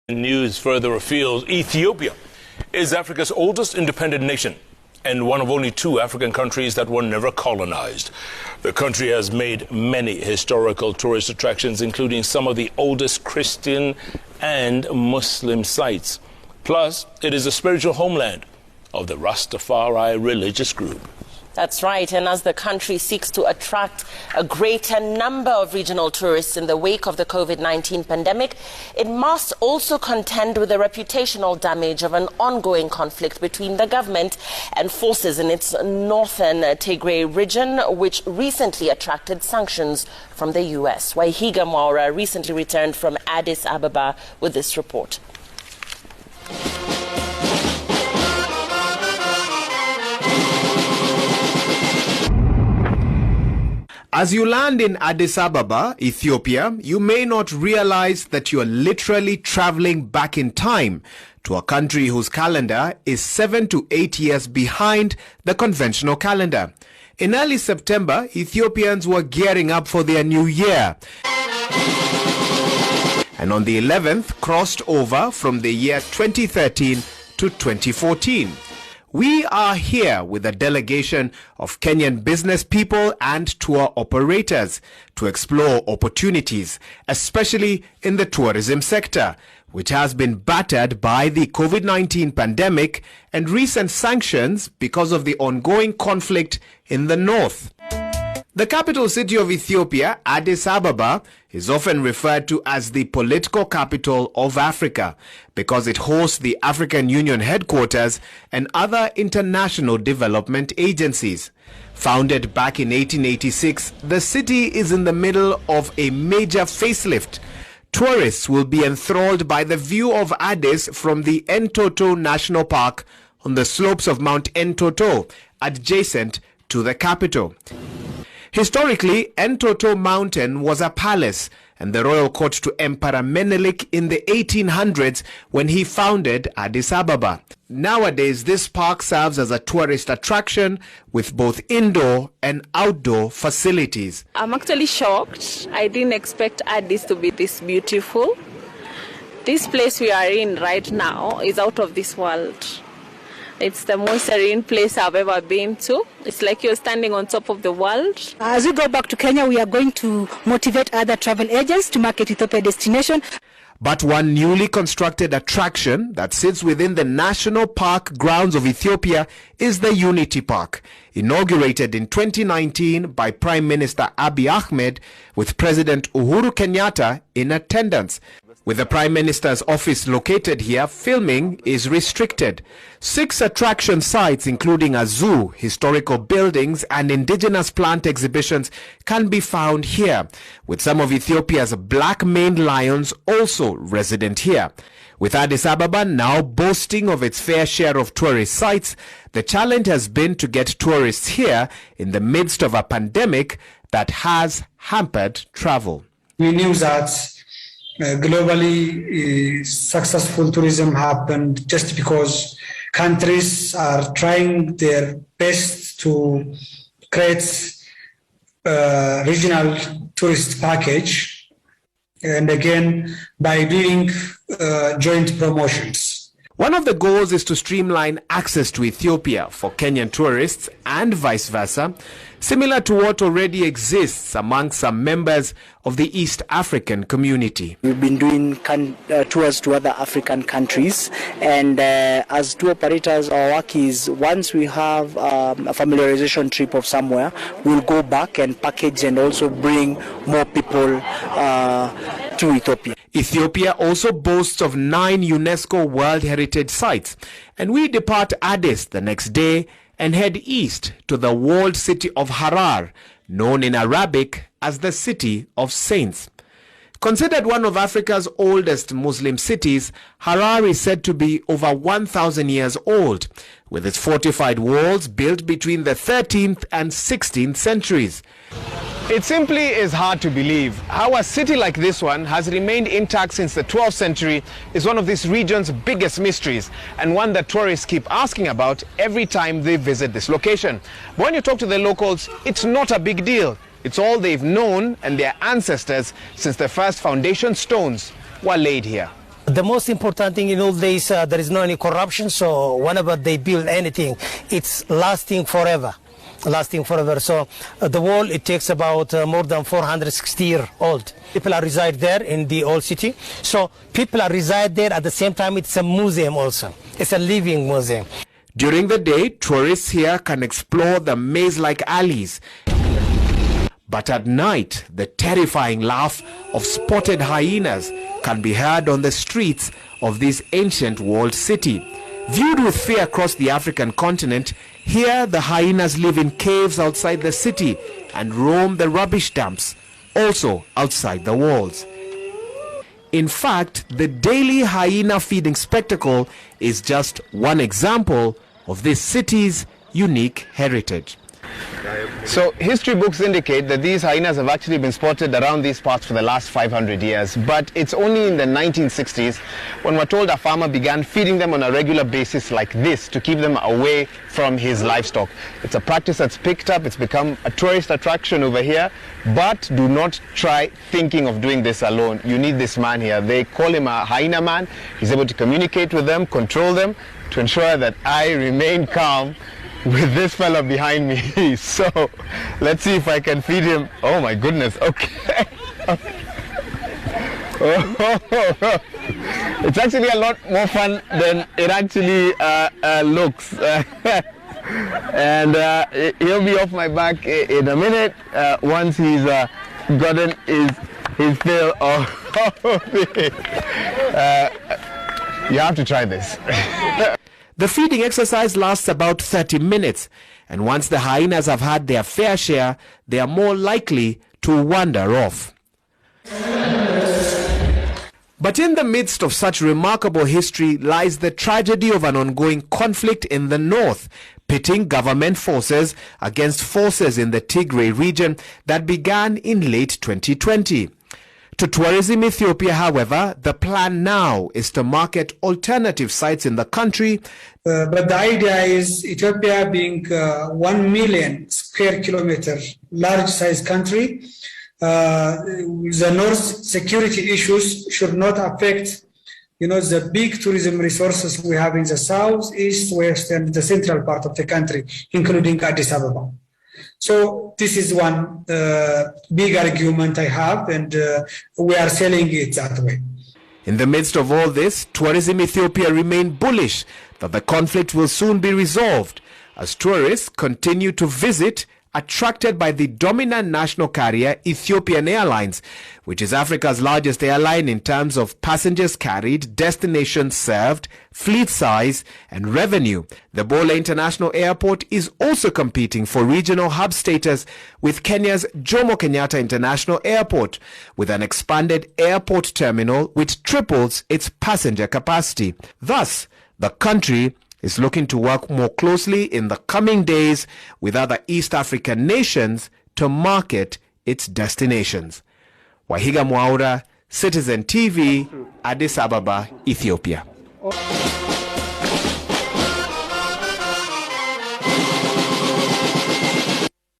News further afield, Ethiopia is Africa's oldest independent nation and one of only two African countries that were never colonized. The country has made many historical tourist attractions, including some of the oldest Christian and Muslim sites. Plus, it is a spiritual homeland of the Rastafari religious group. That's right. And as the country seeks to attract a greater number of regional tourists in the wake of the COVID-19 pandemic, it must also contend with the reputational damage of an ongoing conflict between the government and forces in its northern Tigray region, which recently attracted sanctions from the U.S. Waihiga Mwaura recently returned from Addis Ababa with this report. As you land in Addis Ababa, Ethiopia, you may not realize that you are literally traveling back in time to a country whose calendar is 7 to 8 years behind the conventional calendar. In early September, Ethiopians were gearing up for their new year. And on the 11th, crossed over from the year 2013 to 2014. We are here with a delegation of Kenyan business people and tour operators to explore opportunities, especially in the tourism sector, which has been battered by the COVID-19 pandemic and recent sanctions because of the ongoing conflict in the north. The capital city of Ethiopia, Addis Ababa, is often referred to as the political capital of Africa because it hosts the African Union headquarters and other international development agencies. Founded back in 1886, the city is in the middle of a major facelift. Tourists will be enthralled by the view of Addis from the Entoto National Park on the slopes of Mount Entoto, adjacent to the capital. Historically, Entoto Mountain was a palace and the royal court to Emperor Menelik in the 1800s when he founded Addis Ababa. Nowadays, this park serves as a tourist attraction with both indoor and outdoor facilities. I'm actually shocked. I didn't expect Addis to be this beautiful. This place we are in right now is out of this world. It's the most serene place I've ever been to. It's like you're standing on top of the world. As we go back to Kenya, we are going to motivate other travel agents to market Ethiopia destination. But one newly constructed attraction that sits within the National Park grounds of Ethiopia is the Unity Park, inaugurated in 2019 by Prime Minister Abiy Ahmed with President Uhuru Kenyatta in attendance. With the Prime Minister's office located here, filming is restricted. 6 attraction sites, including a zoo, historical buildings, and indigenous plant exhibitions, can be found here, with some of Ethiopia's black-maned lions also resident here. With Addis Ababa now boasting of its fair share of tourist sites, the challenge has been to get tourists here in the midst of a pandemic that has hampered travel. We knew that globally successful tourism happened just because countries are trying their best to create a regional tourist package, and again by doing joint promotions. One of the goals is to streamline access to Ethiopia for Kenyan tourists and vice versa, similar to what already exists among some members of the East African community. We've been doing tours to other African countries, and as tour operators, our work is once we have a familiarization trip of somewhere, we'll go back and package and also bring more people to Ethiopia. Ethiopia also boasts of 9 UNESCO World Heritage Sites, and we depart Addis the next day and head east to the walled city of Harar, known in Arabic as the City of Saints. Considered one of Africa's oldest Muslim cities, Harar is said to be over 1,000 years old, with its fortified walls built between the 13th and 16th centuries. It simply is hard to believe how a city like this one has remained intact since the 12th century is one of this region's biggest mysteries, and one that tourists keep asking about every time they visit this location. But when you talk to the locals, it's not a big deal. It's all they've known and their ancestors since the first foundation stones were laid here. The most important thing in all this, there is no any corruption, so whenever they build anything, it's lasting forever. So the wall, it takes about more than 460 years old. People are reside there in the old city. So people are reside there at the same time. It's a museum also. It's a living museum. During the day, tourists here can explore the maze-like alleys. But at night, the terrifying laugh of spotted hyenas can be heard on the streets of this ancient walled city. Viewed with fear across the African continent, here the hyenas live in caves outside the city and roam the rubbish dumps, also outside the walls. In fact, the daily hyena feeding spectacle is just one example of this city's unique heritage. So history books indicate that these hyenas have actually been spotted around these parts for the last 500 years. But it's only in the 1960s when we're told a farmer began feeding them on a regular basis like this to keep them away from his livestock. It's a practice that's picked up. It's become a tourist attraction over here. But do not try thinking of doing this alone. You need this man here. They call him a hyena man. He's able to communicate with them, control them, to ensure that I remain calm with this fella behind me. So let's see if I can feed him. Oh my goodness, okay. It's actually a lot more fun than it actually looks. And he'll be off my back in a minute once he's gotten his fill of me. You have to try this. The feeding exercise lasts about 30 minutes, and once the hyenas have had their fair share, they are more likely to wander off. But in the midst of such remarkable history lies the tragedy of an ongoing conflict in the north, pitting government forces against forces in the Tigray region that began in late 2020. To Tourism Ethiopia, however, the plan now is to market alternative sites in the country. But the idea is Ethiopia being 1 million square kilometer large size country, the north security issues should not affect, the big tourism resources we have in the south, east, west, and the central part of the country, including Addis Ababa. So this is one big argument I have, and we are selling it that way. In the midst of all this, Tourism Ethiopia remain bullish that the conflict will soon be resolved as tourists continue to visit, attracted by the dominant national carrier Ethiopian Airlines, which is Africa's largest airline in terms of passengers carried, destinations served, fleet size, and revenue. The Bola International Airport is also competing for regional hub status with Kenya's Jomo Kenyatta International Airport, with an expanded airport terminal which triples its passenger capacity. Thus, the country is looking to work more closely in the coming days with other East African nations to market its destinations. Wahiga Mwaura, Citizen TV, Addis Ababa, Ethiopia.